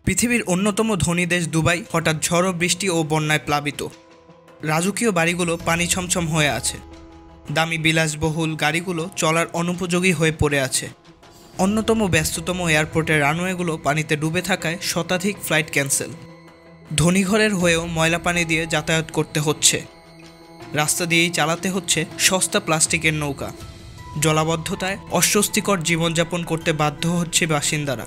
পৃথিবীর অন্যতম ধনী দেশ দুবাই হঠাৎ ঝড় বৃষ্টি ও বন্যায় প্লাবিত। রাজকীয় বাড়িগুলো পানি ছমছম হয়ে আছে, দামি বিলাসবহুল গাড়িগুলো চলার অনুপযোগী হয়ে পড়ে আছে। অন্যতম ব্যস্ততম এয়ারপোর্টের রানওয়েগুলো পানিতে ডুবে থাকায় শতাধিক ফ্লাইট ক্যান্সেল। ধনীঘরের হয়েও ময়লা পানি দিয়ে যাতায়াত করতে হচ্ছে, রাস্তা দিয়েই চালাতে হচ্ছে সস্তা প্লাস্টিকের নৌকা। জলাবদ্ধতায় অস্বস্তিকর জীবনযাপন করতে বাধ্য হচ্ছে বাসিন্দারা।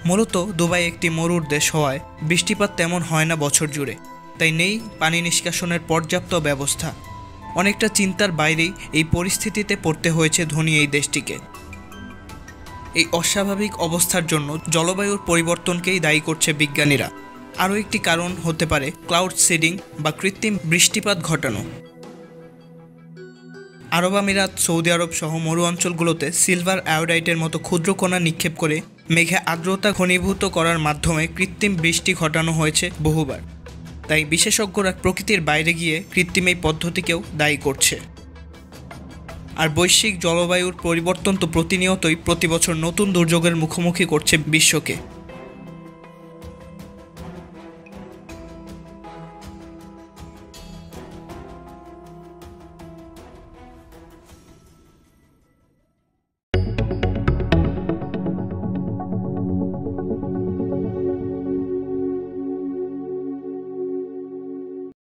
মূলত দুবাই একটি মরুর দেশ হওয়ায় বৃষ্টিপাত তেমন হয় না বছর জুড়ে, তাই নেই পানি নিষ্কাশনের পর্যাপ্ত ব্যবস্থা। অনেকটা চিন্তার বাইরেই এই পরিস্থিতিতে পড়তে হয়েছে ধনী এই দেশটিকে। এই অস্বাভাবিক অবস্থার জন্য জলবায়ুর পরিবর্তনকেই দায়ী করছে বিজ্ঞানীরা। আরও একটি কারণ হতে পারে ক্লাউড সিডিং বা কৃত্রিম বৃষ্টিপাত ঘটানো। আরব আমিরাত, সৌদি আরব সহ মরু অঞ্চলগুলোতে সিলভার আয়োডাইটের মতো ক্ষুদ্র কণা নিক্ষেপ করে মেঘে আর্দ্রতা ঘনীভূত করার মাধ্যমে কৃত্রিম বৃষ্টি ঘটানো হয়েছে বহুবার। তাই বিশেষজ্ঞরা প্রকৃতির বাইরে গিয়ে কৃত্রিম এই পদ্ধতিকেও দায়ী করছে। আর বৈশ্বিক জলবায়ুর পরিবর্তন তো প্রতিনিয়তই প্রতি বছর নতুন দুর্যোগের মুখোমুখি করছে বিশ্বকে।